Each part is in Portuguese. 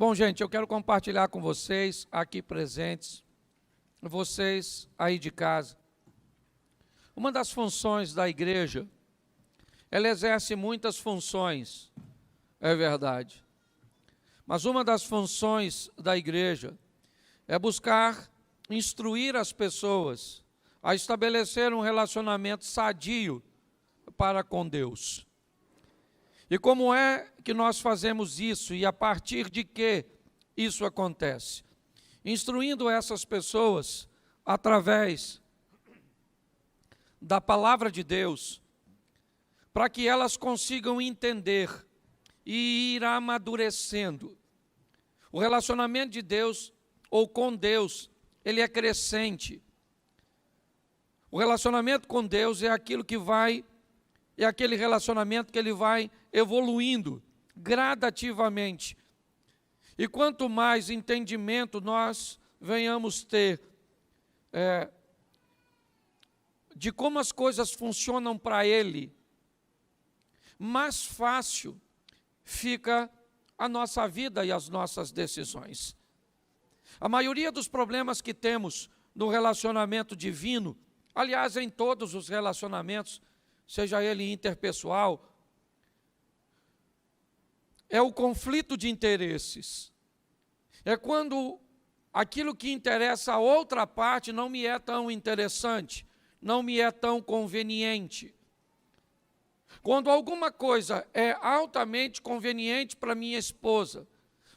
Bom, gente, eu quero compartilhar com vocês aqui presentes, vocês aí de casa. Uma das funções da igreja, ela exerce muitas funções, é verdade. Mas uma das funções da igreja é buscar instruir as pessoas a estabelecer um relacionamento sadio para com Deus. E como é que nós fazemos isso e a partir de que isso acontece? Instruindo essas pessoas através da palavra de Deus, para que elas consigam entender e ir amadurecendo. O relacionamento de Deus ou com Deus, ele é crescente. O relacionamento com Deus é aquele relacionamento que ele vai evoluindo gradativamente. E quanto mais entendimento nós venhamos ter de como as coisas funcionam para ele, mais fácil fica a nossa vida e as nossas decisões. A maioria dos problemas que temos no relacionamento divino, aliás, em todos os relacionamentos, seja ele interpessoal, é o conflito de interesses. É quando aquilo que interessa a outra parte não me é tão interessante, não me é tão conveniente. Quando alguma coisa é altamente conveniente para minha esposa,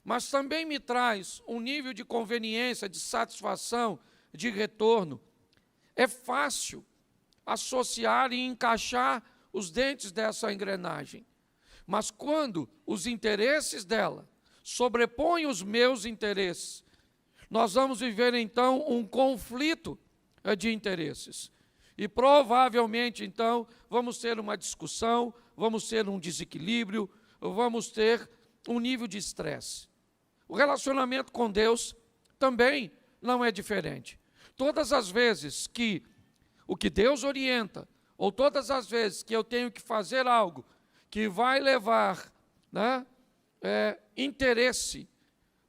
mas também me traz um nível de conveniência, de satisfação, de retorno, é fácil associar e encaixar os dentes dessa engrenagem. Mas quando os interesses dela sobrepõem os meus interesses, nós vamos viver então um conflito de interesses. E provavelmente então vamos ter uma discussão, vamos ter um desequilíbrio, vamos ter um nível de estresse. O relacionamento com Deus também não é diferente. Todas as vezes que o que Deus orienta, ou todas as vezes que eu tenho que fazer algo que vai levar interesse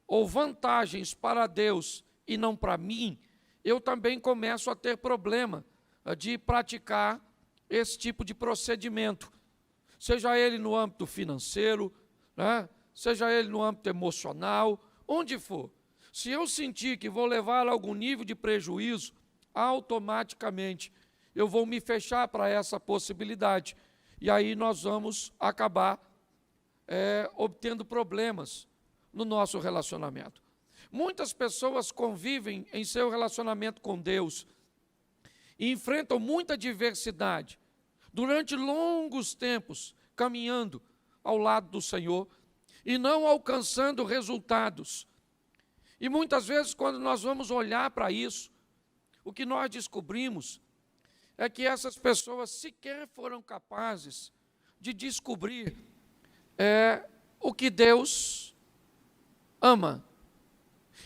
ou vantagens para Deus e não para mim, eu também começo a ter problema de praticar esse tipo de procedimento, seja ele no âmbito financeiro, seja ele no âmbito emocional, onde for. Se eu sentir que vou levar a algum nível de prejuízo, automaticamente eu vou me fechar para essa possibilidade. E aí nós vamos acabar obtendo problemas no nosso relacionamento. Muitas pessoas convivem em seu relacionamento com Deus e enfrentam muita adversidade durante longos tempos, caminhando ao lado do Senhor e não alcançando resultados. E muitas vezes, quando nós vamos olhar para isso, o que nós descobrimos é que essas pessoas sequer foram capazes de descobrir o que Deus ama.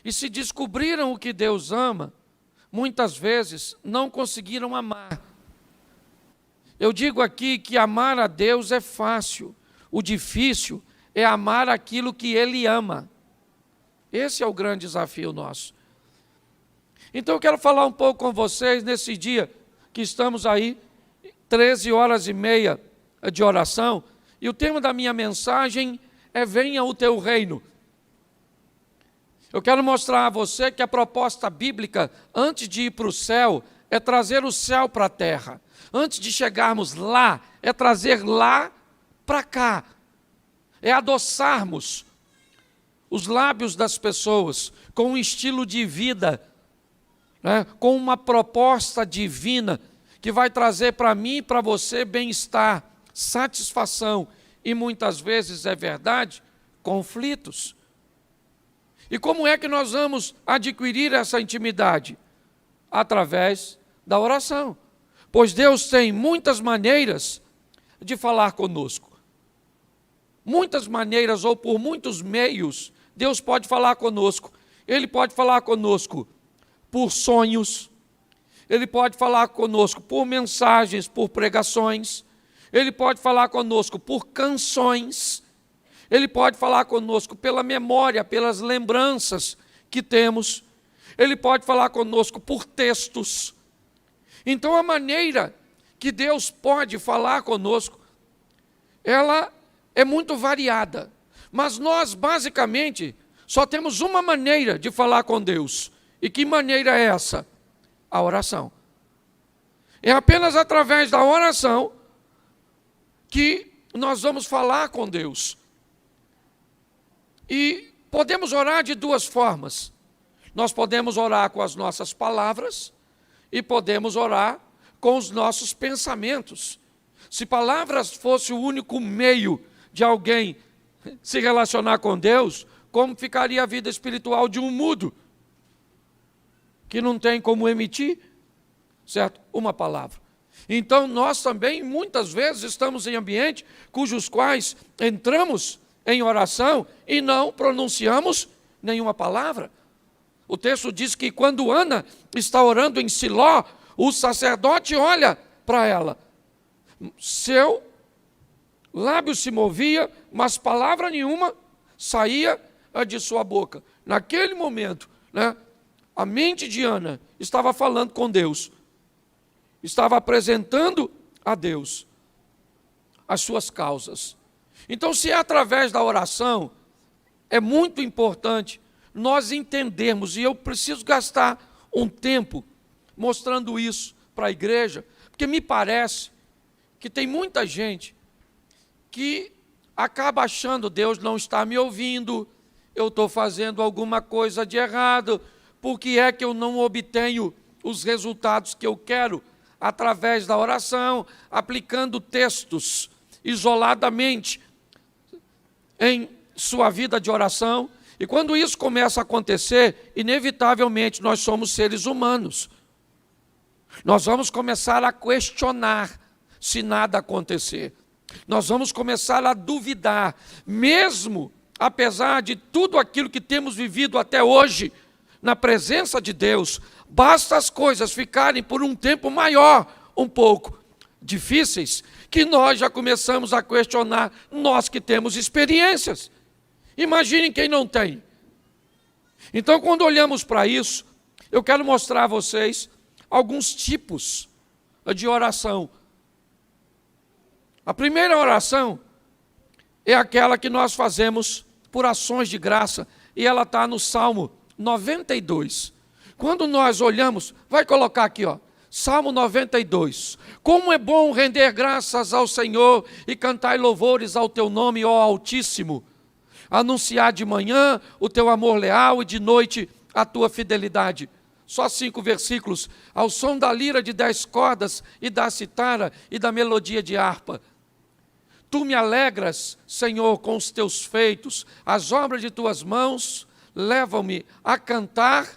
E se descobriram o que Deus ama, muitas vezes não conseguiram amar. Eu digo aqui que amar a Deus é fácil, o difícil é amar aquilo que Ele ama. Esse é o grande desafio nosso. Então eu quero falar um pouco com vocês nesse dia que estamos aí, 13h30 de oração, e o tema da minha mensagem é venha o teu reino. Eu quero mostrar a você que a proposta bíblica, antes de ir para o céu, é trazer o céu para a terra. Antes de chegarmos lá, é trazer lá para cá. É adoçarmos os lábios das pessoas com um estilo de vida, com uma proposta divina que vai trazer para mim e para você bem-estar, satisfação e muitas vezes, é verdade, conflitos. E como é que nós vamos adquirir essa intimidade? Através da oração. Pois Deus tem muitas maneiras de falar conosco. Muitas maneiras ou por muitos meios, Deus pode falar conosco. Ele pode falar conosco por sonhos, Ele pode falar conosco por mensagens, por pregações, Ele pode falar conosco por canções, Ele pode falar conosco pela memória, pelas lembranças que temos. Ele pode falar conosco por textos. Então, a maneira que Deus pode falar conosco, ela é muito variada. Mas nós, basicamente, só temos uma maneira de falar com Deus. E que maneira é essa? A oração. É apenas através da oração que nós vamos falar com Deus. E podemos orar de duas formas. Nós podemos orar com as nossas palavras e podemos orar com os nossos pensamentos. Se palavras fosse o único meio de alguém se relacionar com Deus, como ficaria a vida espiritual de um mudo, que não tem como emitir, certo? Uma palavra. Então, nós também, muitas vezes, estamos em ambientes cujos quais entramos em oração e não pronunciamos nenhuma palavra. O texto diz que quando Ana está orando em Siló, o sacerdote olha para ela. Seu lábio se movia, mas palavra nenhuma saía de sua boca. Naquele momento, a mente de Ana estava falando com Deus. Estava apresentando a Deus as suas causas. Então, se é através da oração, é muito importante nós entendermos, e eu preciso gastar um tempo mostrando isso para a igreja, porque me parece que tem muita gente que acaba achando Deus não está me ouvindo, eu estou fazendo alguma coisa de errado, porque é que eu não obtenho os resultados que eu quero através da oração, aplicando textos isoladamente em sua vida de oração. E quando isso começa a acontecer, inevitavelmente nós somos seres humanos. Nós vamos começar a questionar se nada acontecer. Nós vamos começar a duvidar, mesmo apesar de tudo aquilo que temos vivido até hoje, na presença de Deus, basta as coisas ficarem por um tempo maior, um pouco difíceis, que nós já começamos a questionar, nós que temos experiências. Imaginem quem não tem. Então, quando olhamos para isso, eu quero mostrar a vocês alguns tipos de oração. A primeira oração é aquela que nós fazemos por ações de graça, e ela está no Salmo 92. Quando nós olhamos, vai colocar aqui, Salmo 92. Como é bom render graças ao Senhor e cantar louvores ao teu nome, ó Altíssimo. Anunciar de manhã o teu amor leal e de noite a tua fidelidade. Só 5 versículos. Ao som da lira de 10 cordas e da citara e da melodia de harpa. Tu me alegras, Senhor, com os teus feitos. As obras de tuas mãos levam-me a cantar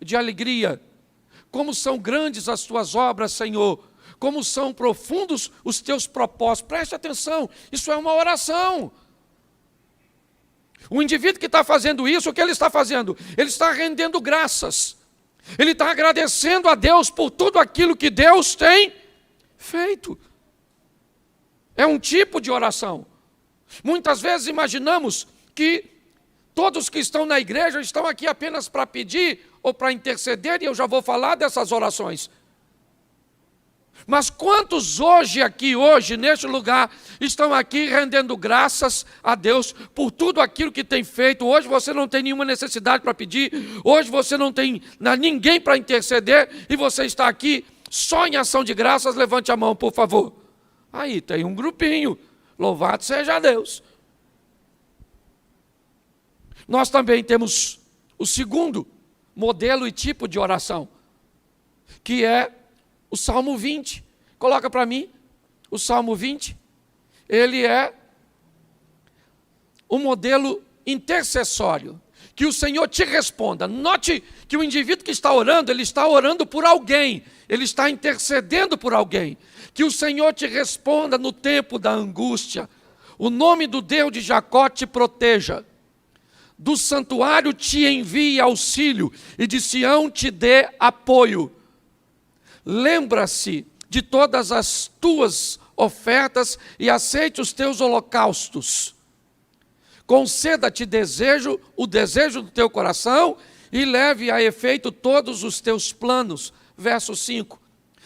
de alegria. Como são grandes as tuas obras, Senhor. Como são profundos os teus propósitos. Preste atenção, isso é uma oração. O indivíduo que está fazendo isso, o que ele está fazendo? Ele está rendendo graças. Ele está agradecendo a Deus por tudo aquilo que Deus tem feito. É um tipo de oração. Muitas vezes imaginamos que todos que estão na igreja estão aqui apenas para pedir ou para interceder, e eu já vou falar dessas orações. Mas quantos hoje, neste lugar, estão aqui rendendo graças a Deus por tudo aquilo que tem feito? Hoje você não tem nenhuma necessidade para pedir, hoje você não tem ninguém para interceder, e você está aqui só em ação de graças. Levante a mão, por favor. Aí tem um grupinho, louvado seja Deus. Nós também temos o segundo modelo e tipo de oração, que é o Salmo 20, coloca para mim, o Salmo 20, ele é um modelo intercessório, que o Senhor te responda. Note que o indivíduo que está orando, ele está orando por alguém, ele está intercedendo por alguém, que o Senhor te responda no tempo da angústia, o nome do Deus de Jacó te proteja, do santuário te envie auxílio, e de Sião te dê apoio. Lembra-se de todas as tuas ofertas e aceite os teus holocaustos. conceda-te o desejo do teu coração e leve a efeito todos os teus planos. Verso 5.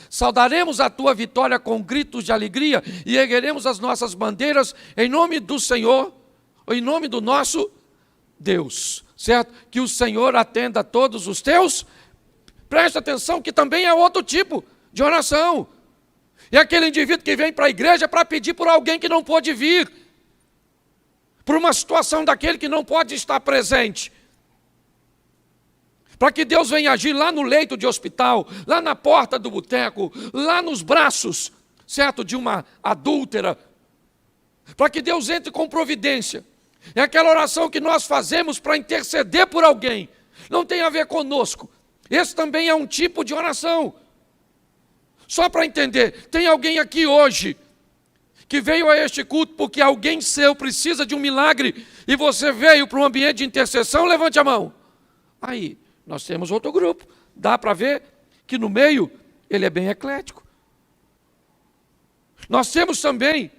Saudaremos a tua vitória com gritos de alegria e ergueremos as nossas bandeiras em nome do Senhor, em nome do nosso Deus. Certo? Que o Senhor atenda a todos os teus. Presta atenção que também é outro tipo de oração. É aquele indivíduo que vem para a igreja para pedir por alguém que não pôde vir, por uma situação daquele que não pode estar presente, para que Deus venha agir lá no leito de hospital, lá na porta do boteco, lá nos braços, certo, de uma adúltera, para que Deus entre com providência. É aquela oração que nós fazemos para interceder por alguém, não tem a ver conosco. Esse também é um tipo de oração. Só para entender, tem alguém aqui hoje que veio a este culto porque alguém seu precisa de um milagre e você veio para um ambiente de intercessão? Levante a mão. Aí, nós temos outro grupo. Dá para ver que no meio ele é bem eclético. Nós temos também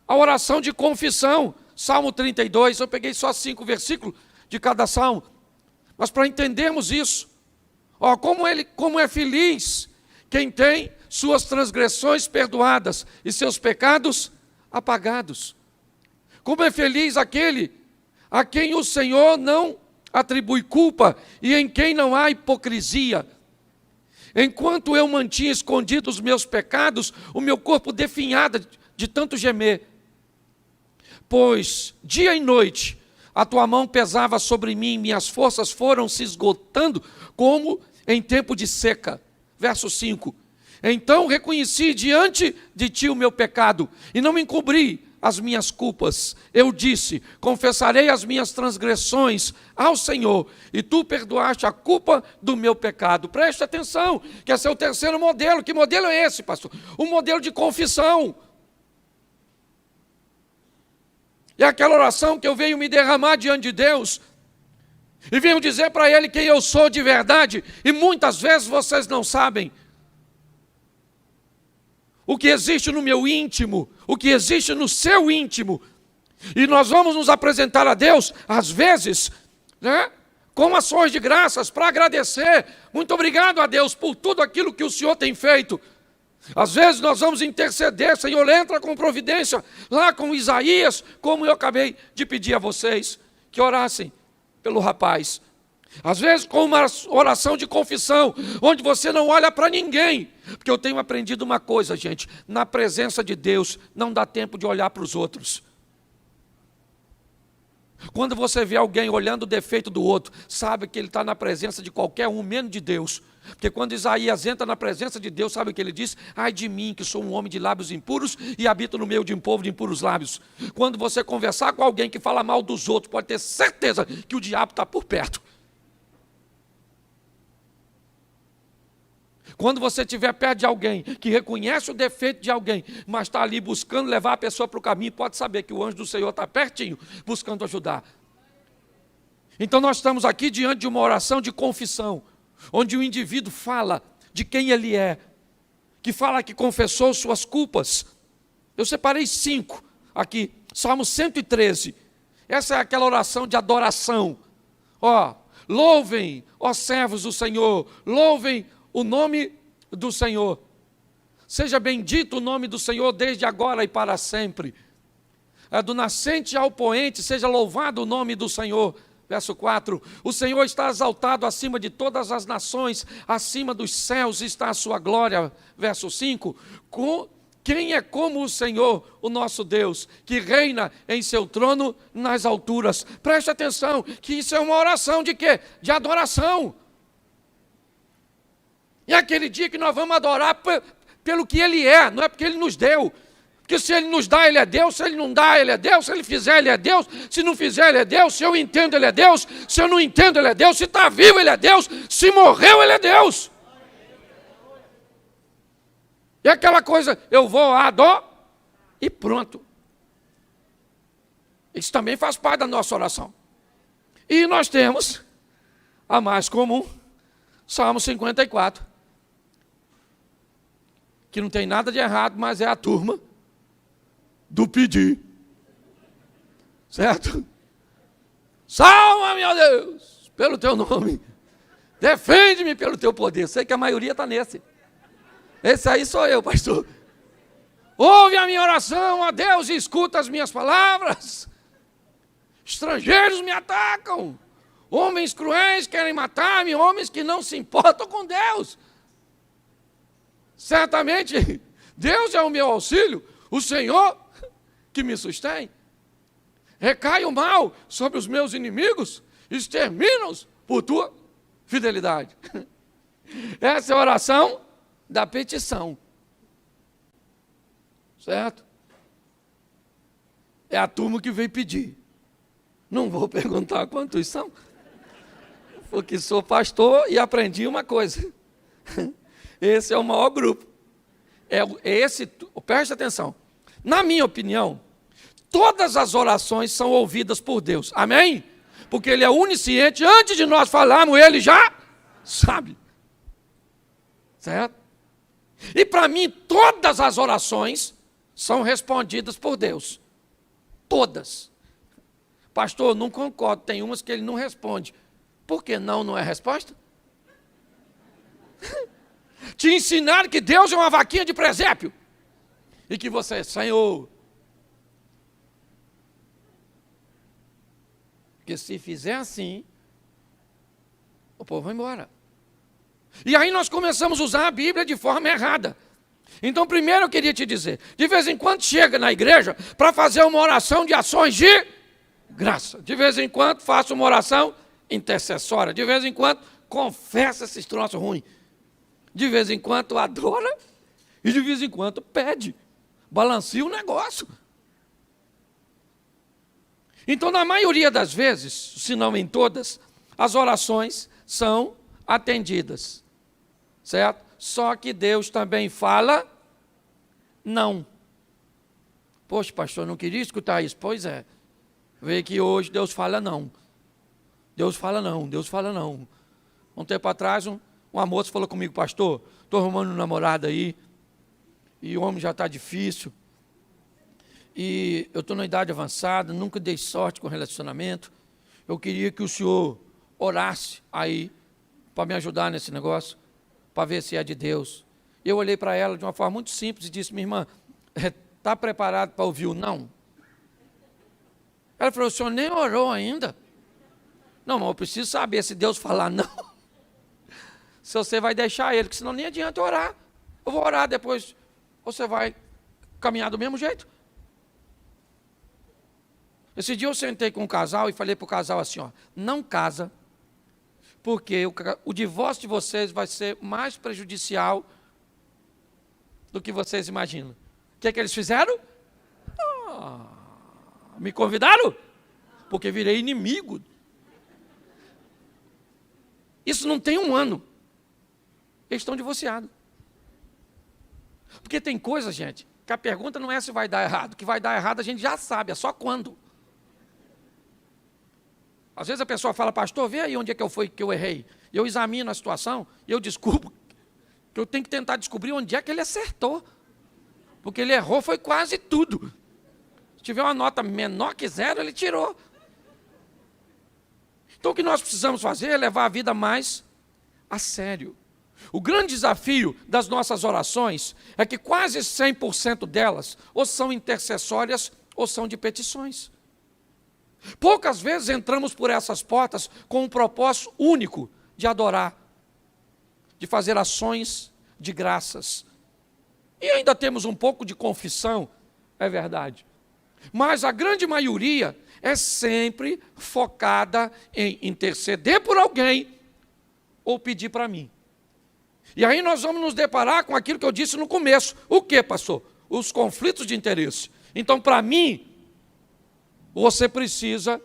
a oração de confissão. Salmo 32, eu peguei só 5 versículos de cada salmo. Mas para entendermos isso, como é feliz quem tem suas transgressões perdoadas e seus pecados apagados. Como é feliz aquele a quem o Senhor não atribui culpa e em quem não há hipocrisia. Enquanto eu mantinha escondidos os meus pecados, o meu corpo definhava de tanto gemer. Pois dia e noite a tua mão pesava sobre mim, minhas forças foram se esgotando como em tempo de seca. Verso 5. Então reconheci diante de ti o meu pecado e não encobri as minhas culpas. Eu disse, confessarei as minhas transgressões ao Senhor e tu perdoaste a culpa do meu pecado. Preste atenção, que esse é o terceiro modelo. Que modelo é esse, pastor? Um modelo de confissão. É aquela oração que eu venho me derramar diante de Deus e venho dizer para Ele quem eu sou de verdade, e muitas vezes vocês não sabem o que existe no meu íntimo, o que existe no seu íntimo, e nós vamos nos apresentar a Deus, às vezes, né, com ações de graças, para agradecer. Muito obrigado a Deus por tudo aquilo que o Senhor tem feito. Às vezes nós vamos interceder, Senhor, entra com providência, lá com Isaías, como eu acabei de pedir a vocês, que orassem pelo rapaz. Às vezes com uma oração de confissão, onde você não olha para ninguém, porque eu tenho aprendido uma coisa, gente, na presença de Deus, não dá tempo de olhar para os outros. Quando você vê alguém olhando o defeito do outro, sabe que ele está na presença de qualquer um, menos de Deus. Porque quando Isaías entra na presença de Deus, sabe o que ele diz? Ai de mim, que sou um homem de lábios impuros e habito no meio de um povo de impuros lábios. Quando você conversar com alguém que fala mal dos outros, pode ter certeza que o diabo está por perto. Quando você estiver perto de alguém que reconhece o defeito de alguém, mas está ali buscando levar a pessoa para o caminho, pode saber que o anjo do Senhor está pertinho, buscando ajudar. Então nós estamos aqui diante de uma oração de confissão, onde o indivíduo fala de quem ele é, que fala que confessou suas culpas. Eu separei 5 aqui, Salmo 113, essa é aquela oração de adoração. Louvem, ó servos do Senhor, louvem o nome do Senhor. Seja bendito o nome do Senhor desde agora e para sempre. Do nascente ao poente, seja louvado o nome do Senhor. Verso 4, o Senhor está exaltado acima de todas as nações, acima dos céus está a sua glória. Verso 5, quem é como o Senhor, o nosso Deus, que reina em seu trono nas alturas? Preste atenção, que isso é uma oração de quê? De adoração. É aquele dia que nós vamos adorar pelo que Ele é, não é porque Ele nos deu. Porque se Ele nos dá, Ele é Deus. Se Ele não dá, Ele é Deus. Se Ele fizer, Ele é Deus. Se não fizer, Ele é Deus. Se eu entendo, Ele é Deus. Se eu não entendo, Ele é Deus. Se está vivo, Ele é Deus. Se morreu, Ele é Deus. E aquela coisa, eu vou adorar e pronto. Isso também faz parte da nossa oração. E nós temos a mais comum, Salmo 54. Que não tem nada de errado, mas é a turma do pedir. Certo? Salva, meu Deus, pelo teu nome. Defende-me pelo teu poder. Sei que a maioria está nesse. Esse aí sou eu, pastor. Ouve a minha oração, ó Deus, e escuta as minhas palavras. Estrangeiros me atacam. Homens cruéis querem matar-me, homens que não se importam com Deus. Certamente, Deus é o meu auxílio, o Senhor que me sustém. Recai o mal sobre os meus inimigos, extermina-os por tua fidelidade. Essa é a oração da petição. Certo? É a turma que veio pedir. Não vou perguntar quantos são, porque sou pastor e aprendi uma coisa. Esse é o maior grupo. Preste atenção. Na minha opinião, todas as orações são ouvidas por Deus. Amém? Porque Ele é onisciente. Antes de nós falarmos, Ele já sabe. Certo? E para mim, todas as orações são respondidas por Deus. Todas. Pastor, não concordo. Tem umas que Ele não responde. Por que não é resposta? Te ensinaram que Deus é uma vaquinha de presépio. E que você, Senhor, que se fizer assim, o povo vai embora. E aí nós começamos a usar a Bíblia de forma errada. Então, primeiro eu queria te dizer, de vez em quando chega na igreja para fazer uma oração de ações de graça. De vez em quando faça uma oração intercessória. De vez em quando confessa esses troços ruins. De vez em quando adora e de vez em quando pede. Balanceia o negócio. Então, na maioria das vezes, se não em todas, as orações são atendidas. Certo? Só que Deus também fala não. Poxa, pastor, não queria escutar isso. Pois é. Vê que hoje Deus fala não. Deus fala não, Deus fala não. Um tempo atrás, uma moça falou comigo, pastor, estou arrumando um namorado aí, e o homem já está difícil, e eu estou na idade avançada, nunca dei sorte com relacionamento, eu queria que o senhor orasse aí, para me ajudar nesse negócio, para ver se é de Deus. Eu olhei para ela de uma forma muito simples e disse, minha irmã, está preparado para ouvir o não? Ela falou, o senhor nem orou ainda? Não, mas eu preciso saber se Deus falar não, se você vai deixar ele, porque senão nem adianta orar. Eu vou orar depois, você vai caminhar do mesmo jeito. Esse dia eu sentei com um casal e falei para o casal assim, ó, não casa, porque o divórcio de vocês vai ser mais prejudicial do que vocês imaginam. O que é que eles fizeram? Me convidaram? Porque virei inimigo. Isso não tem um ano. Eles estão divorciados. Porque tem coisa, gente, que a pergunta não é se vai dar errado. O que vai dar errado a gente já sabe, é só quando. Às vezes a pessoa fala, pastor, vê aí onde é que eu errei. Eu examino a situação e eu descubro que eu tenho que tentar descobrir onde é que ele acertou. Porque ele errou foi quase tudo. Se tiver uma nota menor que 0, ele tirou. Então o que nós precisamos fazer é levar a vida mais a sério. O grande desafio das nossas orações é que quase 100% delas ou são intercessórias ou são de petições. Poucas vezes entramos por essas portas com um propósito único de adorar, de fazer ações de graças. E ainda temos um pouco de confissão, é verdade. Mas a grande maioria é sempre focada em interceder por alguém ou pedir para mim. E aí nós vamos nos deparar com aquilo que eu disse no começo. O que, pastor? Os conflitos de interesse. Então, para mim, você precisa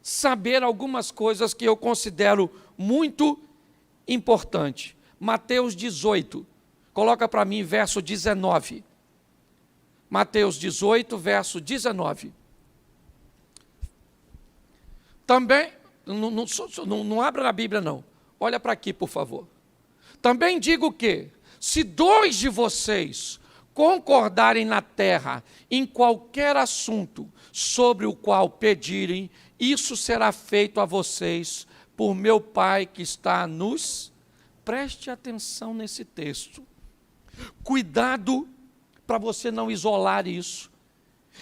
saber algumas coisas que eu considero muito importantes. Mateus 18, coloca para mim verso 19. Mateus 18, verso 19. Também, não abra na Bíblia não, olha para aqui por favor. Também digo que, se 2 de vocês concordarem na terra em qualquer assunto sobre o qual pedirem, isso será feito a vocês por meu Pai que está nos... Preste atenção nesse texto. Cuidado para você não isolar isso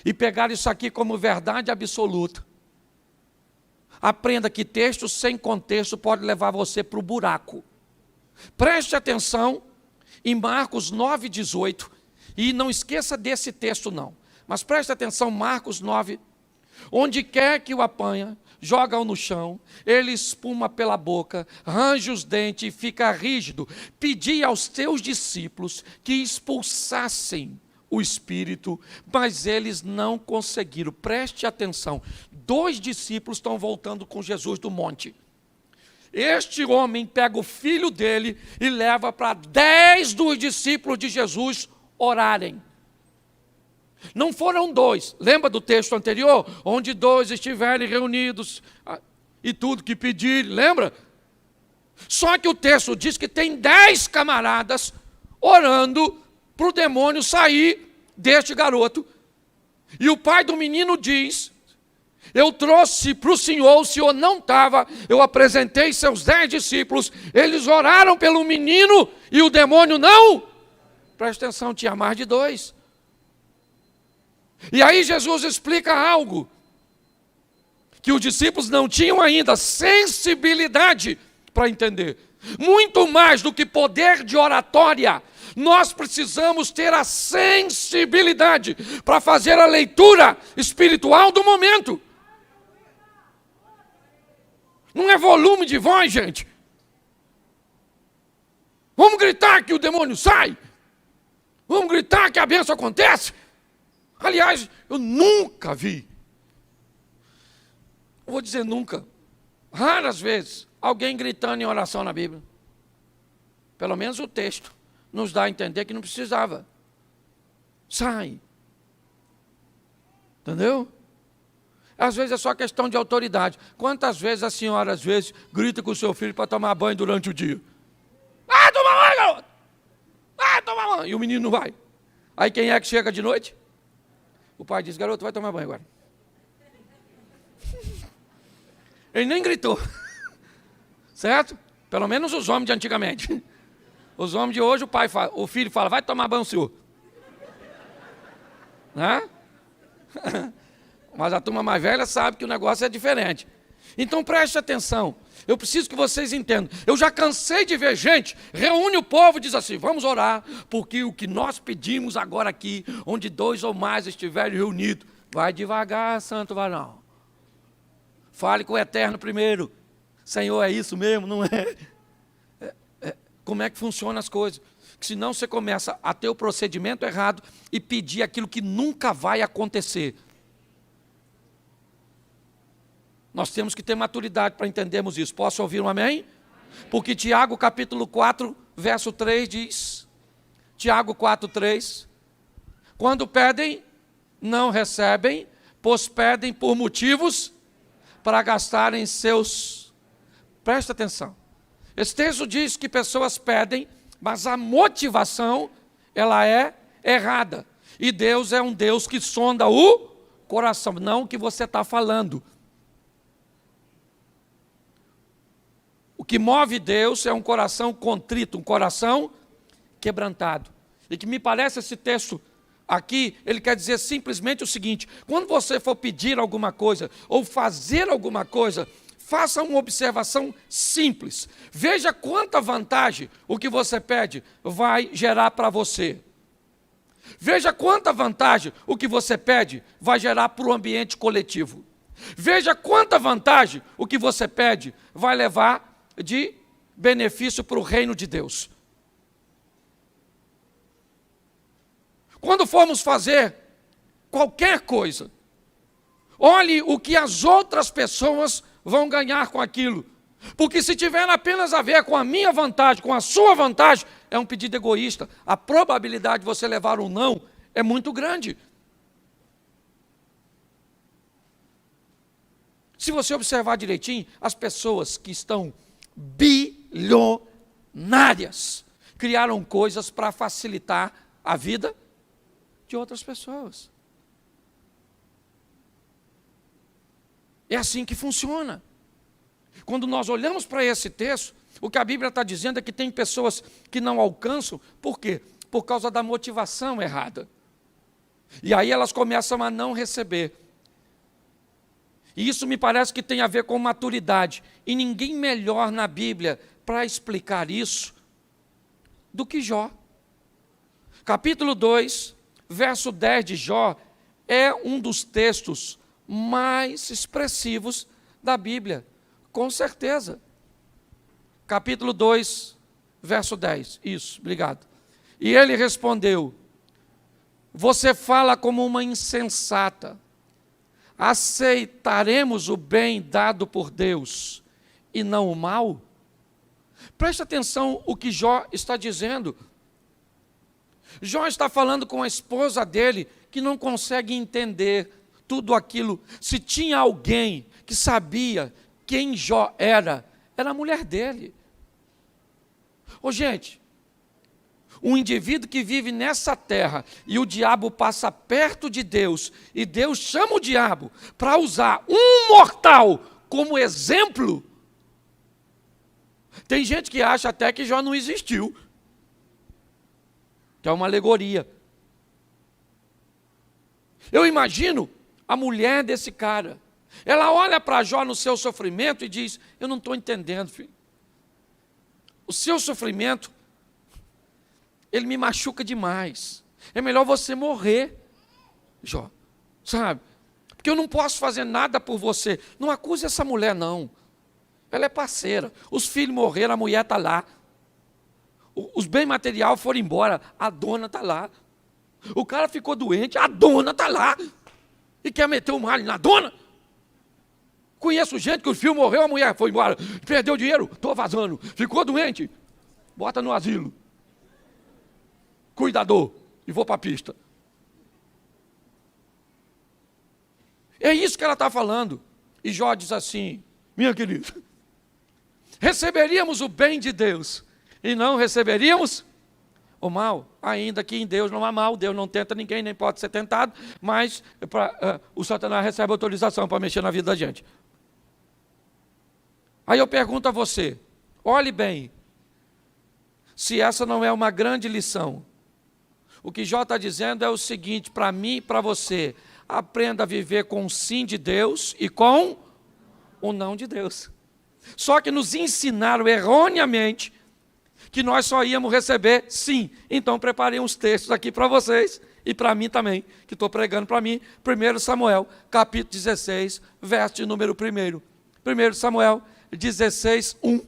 e pegar isso aqui como verdade absoluta. Aprenda que texto sem contexto pode levar você para o buraco. Preste atenção em Marcos 9,18, e não esqueça desse texto não, mas preste atenção, Marcos 9, onde quer que o apanha, joga-o no chão, ele espuma pela boca, range os dentes e fica rígido. Pedi aos teus discípulos que expulsassem o espírito, mas eles não conseguiram. Preste atenção, 2 discípulos estão voltando com Jesus do monte. Este homem pega o filho dele e leva para 10 dos discípulos de Jesus orarem. Não foram 2, lembra do texto anterior? Onde 2 estiverem reunidos e tudo que pedirem, lembra? Só que o texto diz que tem 10 camaradas orando para o demônio sair deste garoto. E o pai do menino diz: eu trouxe para o senhor não estava, eu apresentei seus 10 discípulos, eles oraram pelo menino e o demônio não. Presta atenção, tinha mais de 2. E aí Jesus explica algo que os discípulos não tinham ainda sensibilidade para entender. Muito mais do que poder de oratória, nós precisamos ter a sensibilidade para fazer a leitura espiritual do momento. Não é volume de voz, gente. Vamos gritar que o demônio sai. Vamos gritar que a bênção acontece. Aliás, eu nunca vi, vou dizer nunca, raras vezes, alguém gritando em oração na Bíblia. Pelo menos o texto nos dá a entender que não precisava. Sai. Entendeu? Às vezes é só questão de autoridade. Quantas vezes a senhora, às vezes, grita com o seu filho para tomar banho durante o dia? Ah, toma banho, garoto! Ah, toma banho! E o menino não vai. Aí quem é que chega de noite? O pai diz: garoto, vai tomar banho agora. Ele nem gritou. Certo? Pelo menos os homens de antigamente. Os homens de hoje, o filho fala: vai tomar banho, senhor. Né? Mas a turma mais velha sabe que o negócio é diferente. Então preste atenção. Eu preciso que vocês entendam. Eu já cansei de ver gente, reúne o povo e diz assim: vamos orar, porque o que nós pedimos agora aqui, onde 2 ou mais estiverem reunidos, vai devagar, santo varão. Fale com o Eterno primeiro. Senhor, é isso mesmo? Não é? Como é que funcionam as coisas? Que senão você começa a ter o procedimento errado e pedir aquilo que nunca vai acontecer. Nós temos que ter maturidade para entendermos isso. Posso ouvir um amém? Porque Tiago capítulo 4, verso 3 diz, Tiago 4, 3, quando pedem, não recebem, pois pedem por motivos para gastarem seus... Presta atenção. Esse texto diz que pessoas pedem, mas a motivação, ela é errada. E Deus é um Deus que sonda o coração, não o que você está falando. O que move Deus é um coração contrito, um coração quebrantado. E que me parece esse texto aqui, ele quer dizer simplesmente o seguinte: quando você for pedir alguma coisa ou fazer alguma coisa, faça uma observação simples. Veja quanta vantagem o que você pede vai gerar para você. Veja quanta vantagem o que você pede vai gerar para o ambiente coletivo. Veja quanta vantagem o que você pede vai levar de benefício para o reino de Deus. Quando formos fazer qualquer coisa, olhe o que as outras pessoas vão ganhar com aquilo. Porque se tiver apenas a ver com a minha vantagem, com a sua vantagem, é um pedido egoísta. A probabilidade de você levar um não é muito grande. Se você observar direitinho, as pessoas que estão bilionárias criaram coisas para facilitar a vida de outras pessoas. É assim que funciona. Quando nós olhamos para esse texto, o que a Bíblia está dizendo é que tem pessoas que não alcançam, por quê? Por causa da motivação errada. E aí elas começam a não receber. E isso me parece que tem a ver com maturidade. E ninguém melhor na Bíblia para explicar isso do que Jó. Capítulo 2, verso 10 de Jó, é um dos textos mais expressivos da Bíblia, com certeza. Capítulo 2, verso 10, isso, obrigado. E ele respondeu: você fala como uma insensata. Aceitaremos o bem dado por Deus e não o mal? Preste atenção o que Jó está dizendo. Jó está falando com a esposa dele, que não consegue entender tudo aquilo. Se tinha alguém que sabia quem Jó era a mulher dele. Ô gente, um indivíduo que vive nessa terra e o diabo passa perto de Deus e Deus chama o diabo para usar um mortal como exemplo. Tem gente que acha até que Jó não existiu, que é uma alegoria. Eu imagino a mulher desse cara. Ela olha para Jó no seu sofrimento e diz: eu não estou entendendo, filho. O seu sofrimento, ele me machuca demais. É melhor você morrer, Jó. Sabe? Porque eu não posso fazer nada por você. Não acuse essa mulher, não. Ela é parceira. Os filhos morreram, a mulher está lá. Os bens materiais foram embora, a dona está lá. O cara ficou doente, a dona está lá. E quer meter o malho na dona? Conheço gente que o filho morreu, a mulher foi embora. Perdeu dinheiro, estou vazando. Ficou doente, bota no asilo. Cuidador, e vou para a pista. É isso que ela está falando. E Jó diz assim: minha querida, receberíamos o bem de Deus e não receberíamos o mal, ainda que em Deus não há mal. Deus não tenta ninguém, nem pode ser tentado, mas o Satanás recebe autorização para mexer na vida da gente. Aí eu pergunto a você, olhe bem, se essa não é uma grande lição. O que Jó está dizendo é o seguinte, para mim e para você: aprenda a viver com o sim de Deus e com o não de Deus. Só que nos ensinaram erroneamente que nós só íamos receber sim. Então preparei uns textos aqui para vocês e para mim também, que estou pregando para mim. 1 Samuel, capítulo 16, verso de número 1. 1 Samuel 16, 1.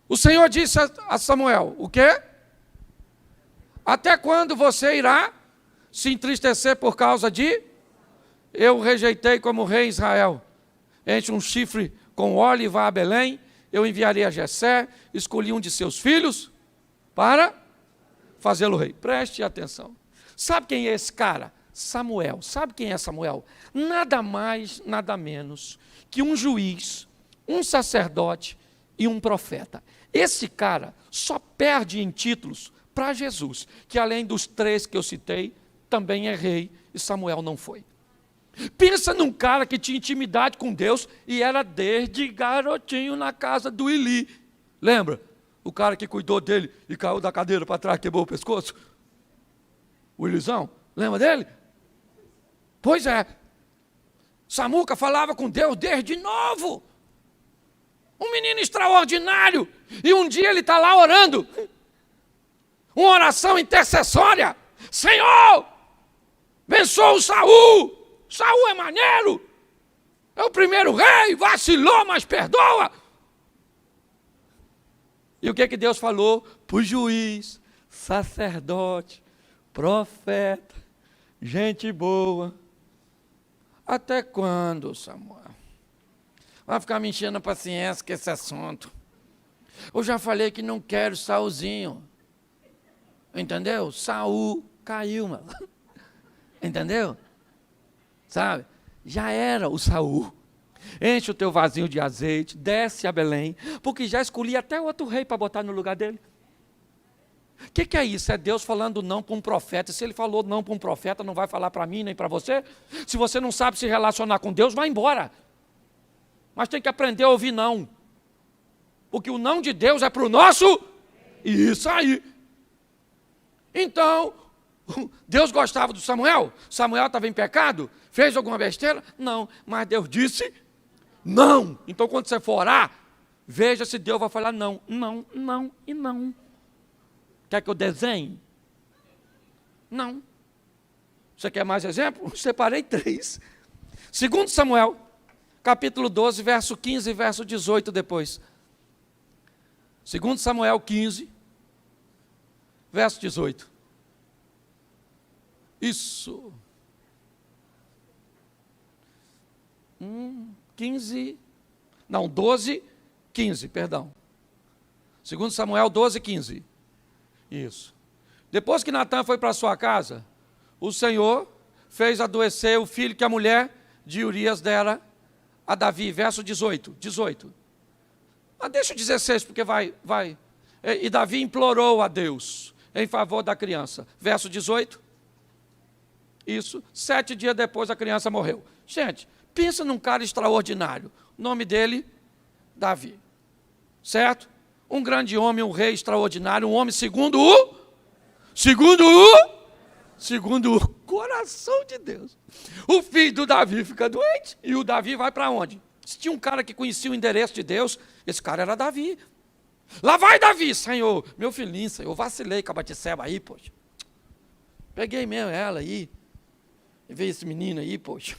O Senhor disse a Samuel: o quê? Até quando você irá se entristecer por causa de? Eu rejeitei como rei Israel. Enche um chifre com óleo e vá a Belém. Eu enviarei a Jessé, escolhi um de seus filhos para fazê-lo rei. Preste atenção. Sabe quem é esse cara? Samuel. Sabe quem é Samuel? Nada mais, nada menos que um juiz, um sacerdote e um profeta. Esse cara só perde em títulos para Jesus, que além dos 3 que eu citei, também é rei, e Samuel não foi. Pensa num cara que tinha intimidade com Deus e era desde garotinho na casa do Eli. Lembra? O cara que cuidou dele e caiu da cadeira para trás, quebrou o pescoço? O Elisão, lembra dele? Pois é. Samuca falava com Deus desde novo. Um menino extraordinário. E um dia ele está lá orando. Uma oração intercessória. Senhor, abençoa o Saul. Saul é maneiro. É o primeiro rei. Vacilou, mas perdoa. E o que Deus falou? Para o juiz, sacerdote, profeta, gente boa. Até quando, Samuel? Vai ficar me enchendo a paciência com esse assunto. Eu já falei que não quero Saulzinho. Entendeu? Saul caiu, mano. Entendeu? Sabe? Já era o Saul. Enche o teu vasinho de azeite, desce a Belém, porque já escolhi até outro rei para botar no lugar dele. O que é isso? É Deus falando não para um profeta. Se ele falou não para um profeta, não vai falar para mim nem para você? Se você não sabe se relacionar com Deus, vai embora. Mas tem que aprender a ouvir não. Porque o não de Deus é para o nosso. Isso aí. Então, Deus gostava do Samuel? Samuel estava em pecado? Fez alguma besteira? Não. Mas Deus disse não. Então, quando você for orar, veja se Deus vai falar não. Não, não e não. Quer que eu desenhe? Não. Você quer mais exemplo? Separei 3. 2 Samuel, capítulo 12, verso 15 e verso 18 depois. 2 Samuel 15, verso 18. Isso. 12, 15, perdão. 2 Samuel 12, 15. Isso. Depois que Natã foi para sua casa, o Senhor fez adoecer o filho que a mulher de Urias dera a Davi. Verso 18. Mas deixa o 16, porque vai. E Davi implorou a Deus em favor da criança. Verso 18. Isso. 7 dias depois a criança morreu. Gente, pensa num cara extraordinário. O nome dele, Davi. Certo? Um grande homem, um rei extraordinário, um homem segundo o coração de Deus. O filho do Davi fica doente e o Davi vai para onde? Se tinha um cara que conhecia o endereço de Deus, esse cara era Davi. Lá vai Davi, Senhor, meu filhinho, Senhor, eu vacilei com a Batseba aí, poxa. Peguei mesmo ela aí, e veio esse menino aí, poxa.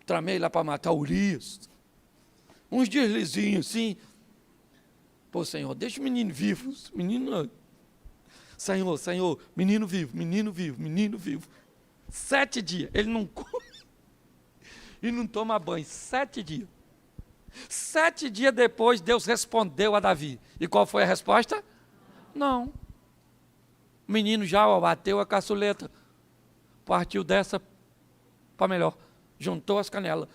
Tramei lá para matar Urias. Uns deslizinhos assim. Pô, Senhor, deixa o menino vivo. Menino, Senhor, menino vivo. 7 dias. Ele não come e não toma banho. 7 dias. 7 dias depois, Deus respondeu a Davi. E qual foi a resposta? Não. O menino já bateu a caçuleta. Partiu dessa para melhor. Juntou as canelas.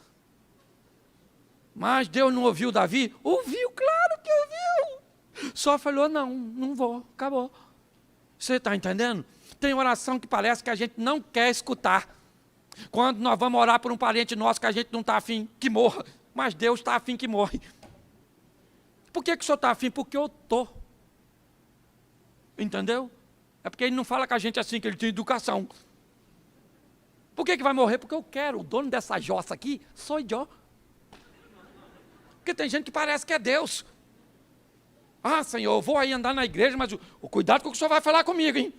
Mas Deus não ouviu Davi? Ouviu, claro que ouviu. Só falou, não vou, acabou. Você está entendendo? Tem oração que parece que a gente não quer escutar. Quando nós vamos orar por um parente nosso que a gente não está afim que morra, mas Deus está afim que morre. Por que o senhor está afim? Porque eu estou. Entendeu? É porque ele não fala com a gente assim, que ele tem educação. Por que vai morrer? Porque eu quero. O dono dessa jossa aqui sou eu. Porque tem gente que parece que é Deus. Ah, Senhor, eu vou aí andar na igreja, mas o cuidado com o que o senhor vai falar comigo, hein?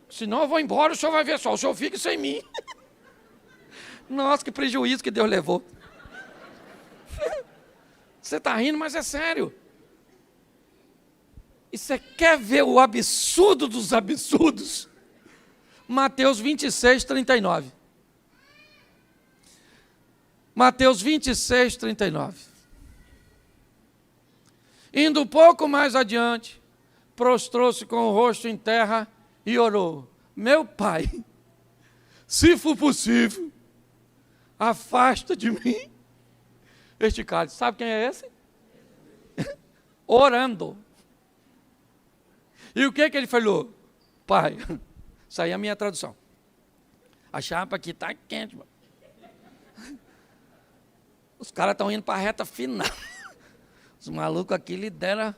Senão eu vou embora, o senhor vai ver só, o senhor fica sem mim. Nossa, que prejuízo que Deus levou. Você está rindo, mas é sério. E você quer ver o absurdo dos absurdos? Mateus 26, 39. Mateus 26, 39. Indo um pouco mais adiante, prostrou-se com o rosto em terra e orou. Meu Pai, se for possível, afasta de mim este cálice. Sabe quem é esse? Orando. E o que ele falou? Pai, isso aí é a minha tradução. A chapa aqui está quente, mano. Os caras estão indo para a reta final. Os malucos aqui lideram,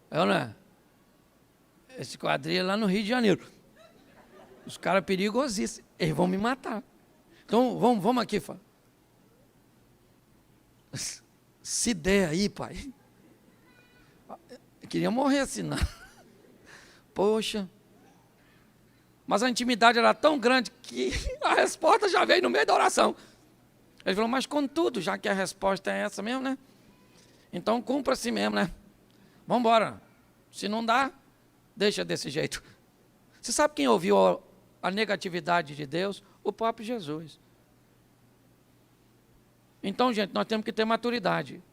não é? Esse quadrilha lá no Rio de Janeiro. Os caras perigosíssimos. Eles vão me matar. Então, vamos aqui, fala. Se der aí, pai. Eu queria morrer assim, não. Poxa. Mas a intimidade era tão grande que a resposta já veio no meio da oração. Ele falou, mas contudo, já que a resposta é essa mesmo, né? Então cumpra assim mesmo, né? Vamos embora. Se não dá, deixa desse jeito. Você sabe quem ouviu a negatividade de Deus? O próprio Jesus. Então, gente, nós temos que ter maturidade.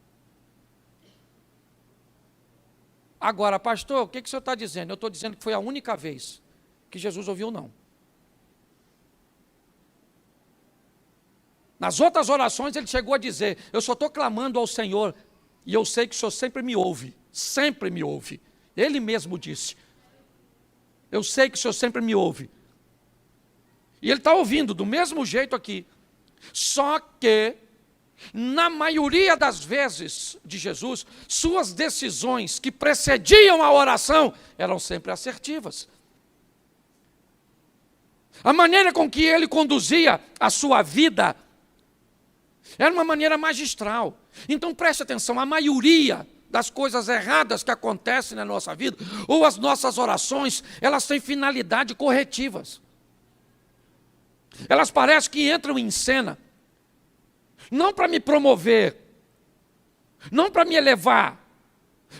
Agora, pastor, o que o senhor está dizendo? Eu estou dizendo que foi a única vez que Jesus ouviu não. Nas outras orações ele chegou a dizer, eu só estou clamando ao Senhor, e eu sei que o Senhor sempre me ouve, ele mesmo disse, Eu sei que o Senhor sempre me ouve. E ele está ouvindo do mesmo jeito aqui. Só que, na maioria das vezes de Jesus, suas decisões que precediam a oração eram sempre assertivas. A maneira com que ele conduzia a sua vida era uma maneira magistral. Então preste atenção, a maioria das coisas erradas que acontecem na nossa vida, ou as nossas orações, elas têm finalidade corretivas. Elas parecem que entram em cena, não para me promover, não para me elevar,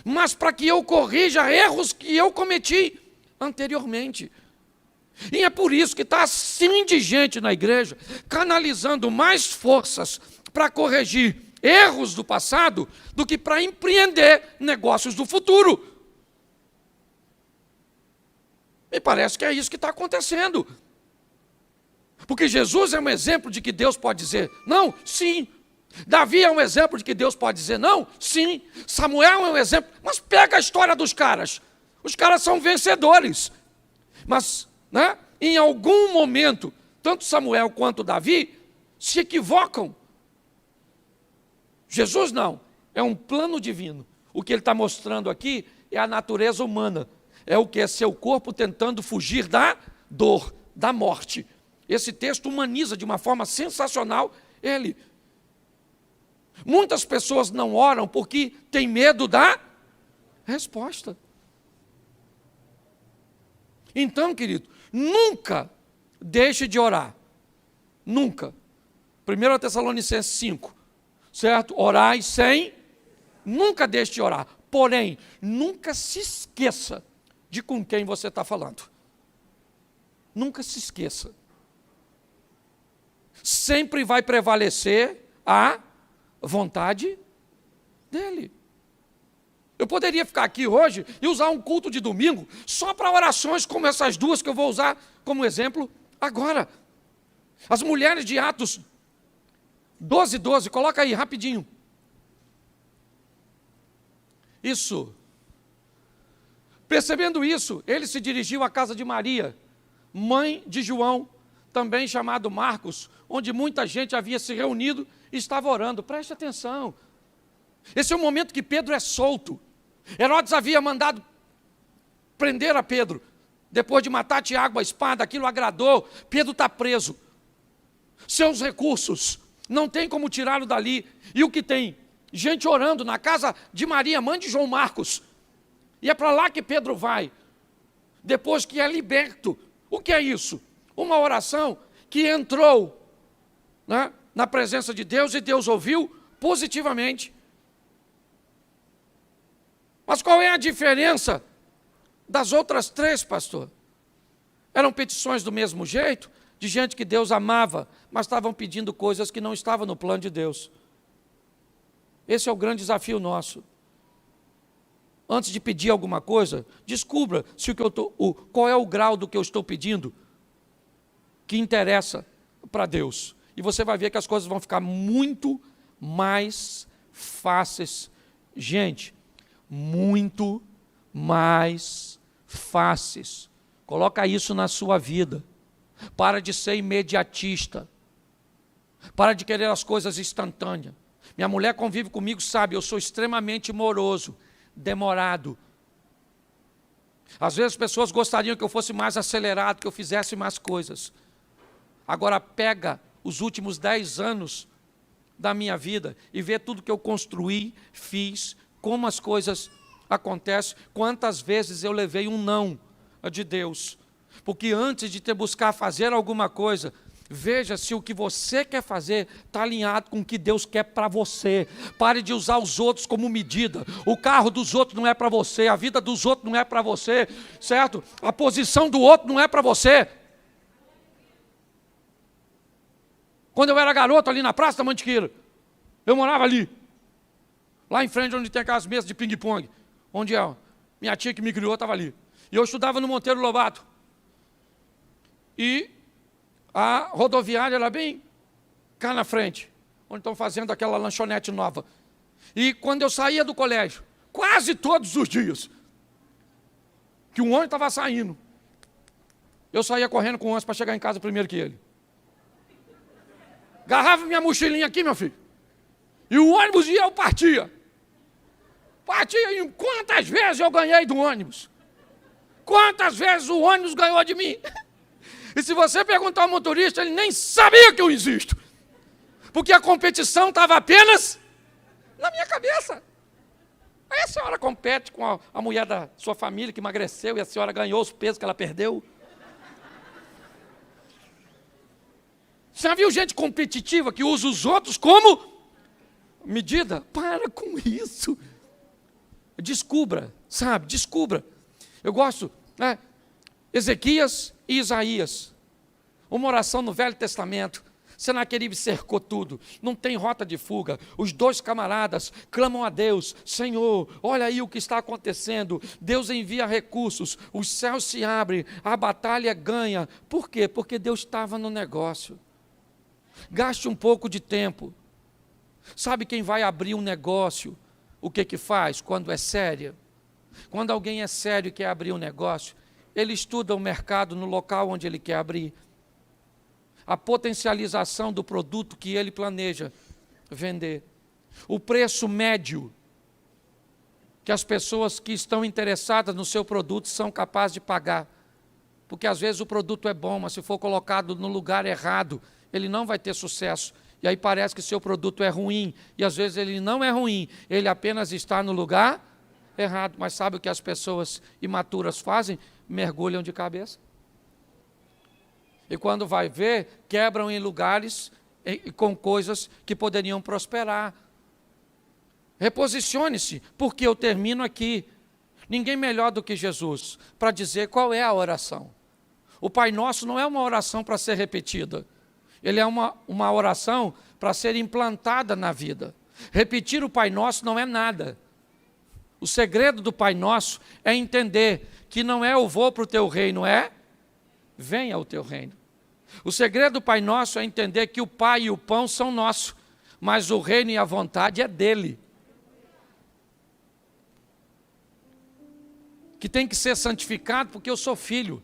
mas para que eu corrija erros que eu cometi anteriormente. E é por isso que está assim de gente na igreja, canalizando mais forças para corrigir erros do passado do que para empreender negócios do futuro. Me parece que é isso que está acontecendo. Porque Jesus é um exemplo de que Deus pode dizer não, sim. Davi é um exemplo de que Deus pode dizer não, sim. Samuel é um exemplo. Mas pega a história dos caras. Os caras são vencedores. Mas, em algum momento, tanto Samuel quanto Davi se equivocam. Jesus não. É um plano divino. O que ele está mostrando aqui é a natureza humana. É o que é seu corpo tentando fugir da dor, da morte. Esse texto humaniza de uma forma sensacional ele. Muitas pessoas não oram porque têm medo da resposta. Então, querido, nunca deixe de orar. Nunca. 1 Tessalonicenses 5, certo? Orai sem, nunca deixe de orar. Porém, nunca se esqueça de com quem você está falando. Nunca se esqueça. Sempre vai prevalecer a vontade dele. Eu poderia ficar aqui hoje e usar um culto de domingo só para orações como essas duas que eu vou usar como exemplo agora. As mulheres de Atos 12:12, coloca aí rapidinho. Isso. Percebendo isso, ele se dirigiu à casa de Maria, mãe de João, também chamado Marcos, onde muita gente havia se reunido e estava orando. Preste atenção. Esse é o momento que Pedro é solto. Herodes havia mandado prender a Pedro. Depois de matar Tiago a espada, aquilo agradou. Pedro está preso. Seus recursos, não tem como tirá-lo dali. E o que tem? Gente orando na casa de Maria, mãe de João Marcos. E é para lá que Pedro vai. Depois que é liberto. O que é isso? Uma oração que entrou na presença de Deus e Deus ouviu positivamente. Mas qual é a diferença das outras três, pastor? Eram petições do mesmo jeito, de gente que Deus amava, mas estavam pedindo coisas que não estavam no plano de Deus. Esse é o grande desafio nosso. Antes de pedir alguma coisa, descubra se qual é o grau do que eu estou pedindo que interessa para Deus. E você vai ver que as coisas vão ficar muito mais fáceis. Gente, muito mais fáceis. Coloca isso na sua vida. Para de ser imediatista. Para de querer as coisas instantâneas. Minha mulher convive comigo, sabe, eu sou extremamente moroso, demorado. Às vezes as pessoas gostariam que eu fosse mais acelerado, que eu fizesse mais coisas. Agora pega os últimos 10 anos da minha vida e vê tudo que eu construí, fiz, como as coisas acontecem, quantas vezes eu levei um não de Deus. Porque antes de te buscar fazer alguma coisa, veja se o que você quer fazer está alinhado com o que Deus quer para você. Pare de usar os outros como medida. O carro dos outros não é para você, a vida dos outros não é para você, certo? A posição do outro não é para você. Quando eu era garoto ali na Praça da Mantiqueira, eu morava ali, lá em frente onde tem aquelas mesas de ping-pong, onde minha tia que me criou estava ali. E eu estudava no Monteiro Lobato. E a rodoviária era bem cá na frente, onde estão fazendo aquela lanchonete nova. E quando eu saía do colégio, quase todos os dias, que um ônibus estava saindo, eu saía correndo com o ônibus para chegar em casa primeiro que ele. Agarrava minha mochilinha aqui, meu filho. E o ônibus ia, eu partia. Partia, e quantas vezes eu ganhei do ônibus? Quantas vezes o ônibus ganhou de mim? E se você perguntar ao motorista, ele nem sabia que eu existo. Porque a competição estava apenas na minha cabeça. Aí a senhora compete com a mulher da sua família que emagreceu e a senhora ganhou os pesos que ela perdeu. Você já viu gente competitiva que usa os outros como medida? Para com isso. Descubra, sabe? Descubra. Eu gosto, né? Ezequias e Isaías. Uma oração no Velho Testamento. Senaqueribe cercou tudo, não tem rota de fuga. Os dois camaradas clamam a Deus: Senhor, olha aí o que está acontecendo. Deus envia recursos, os céus se abrem, a batalha ganha. Por quê? Porque Deus estava no negócio. Gaste um pouco de tempo. Sabe quem vai abrir um negócio? O que faz quando é sério? Quando alguém é sério e quer abrir um negócio, ele estuda o mercado no local onde ele quer abrir. A potencialização do produto que ele planeja vender. O preço médio que as pessoas que estão interessadas no seu produto são capazes de pagar. Porque às vezes o produto é bom, mas se for colocado no lugar errado, ele não vai ter sucesso. E aí parece que seu produto é ruim. E às vezes ele não é ruim, ele apenas está no lugar errado. Mas sabe o que as pessoas imaturas fazem? Mergulham de cabeça. E quando vai ver, quebram em lugares com coisas que poderiam prosperar. Reposicione-se, porque eu termino aqui. Ninguém melhor do que Jesus para dizer qual é a oração. O Pai Nosso não é uma oração para ser repetida. Ele é uma oração para ser implantada na vida. Repetir o Pai Nosso não é nada. O segredo do Pai Nosso é entender que não é eu vou para o teu reino, é venha o teu reino. O segredo do Pai Nosso é entender que o Pai e o pão são nossos, mas o reino e a vontade é dele. Que tem que ser santificado porque eu sou filho.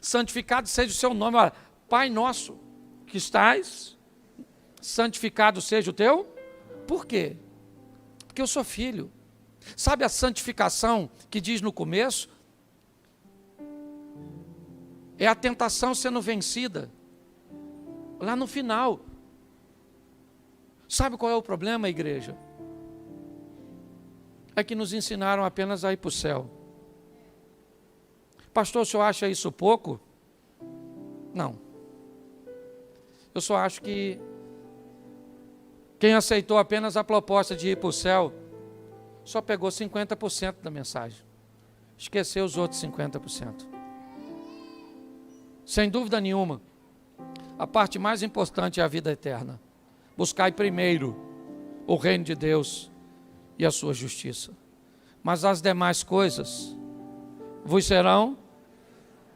Santificado seja o seu nome. Olha, Pai Nosso que estás, santificado seja o teu. Por quê? Porque eu sou filho. Sabe a santificação que diz no começo? É a tentação sendo vencida. Lá no final. Sabe qual é o problema, igreja? É que nos ensinaram apenas a ir para o céu. Pastor, o senhor acha isso pouco? Não. Eu só acho que quem aceitou apenas a proposta de ir para o céu só pegou 50% da mensagem. Esqueceu os outros 50%. Sem dúvida nenhuma, a parte mais importante é a vida eterna. Buscai primeiro o reino de Deus e a sua justiça. Mas as demais coisas vos serão.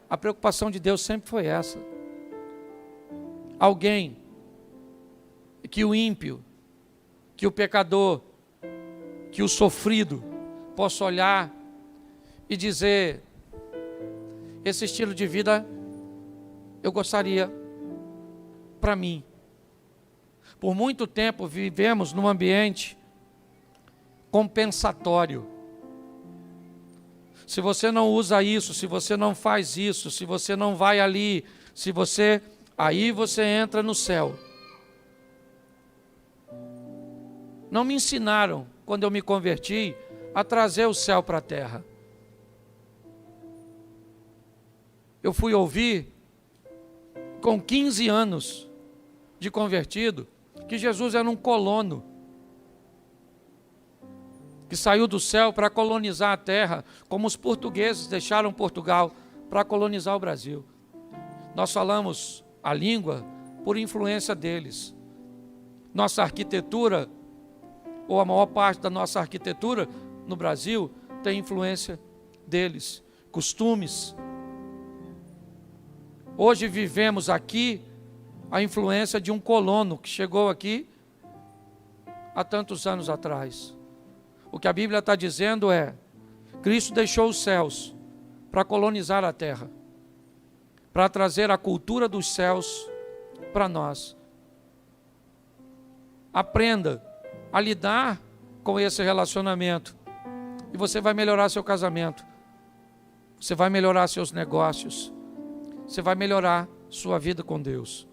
A preocupação de Deus sempre foi essa. Alguém que o ímpio, que o pecador, que o sofrido possa olhar e dizer: esse estilo de vida eu gostaria para mim. Por muito tempo vivemos num ambiente compensatório. Se você não usa isso, se você não faz isso, se você não vai ali, aí você entra no céu. Não me ensinaram, quando eu me converti, a trazer o céu para a terra. Eu fui ouvir, com 15 anos de convertido, que Jesus era um colono, que saiu do céu para colonizar a terra, como os portugueses deixaram Portugal para colonizar o Brasil. Nós falamos a língua por influência deles. Nossa arquitetura, ou a maior parte da nossa arquitetura no Brasil, tem influência deles. Costumes. Hoje vivemos aqui a influência de um colono que chegou aqui há tantos anos atrás. O que a Bíblia está dizendo é: Cristo deixou os céus para colonizar a terra. para trazer a cultura dos céus para nós. Aprenda a lidar com esse relacionamento e você vai melhorar seu casamento, você vai melhorar seus negócios, você vai melhorar sua vida com Deus.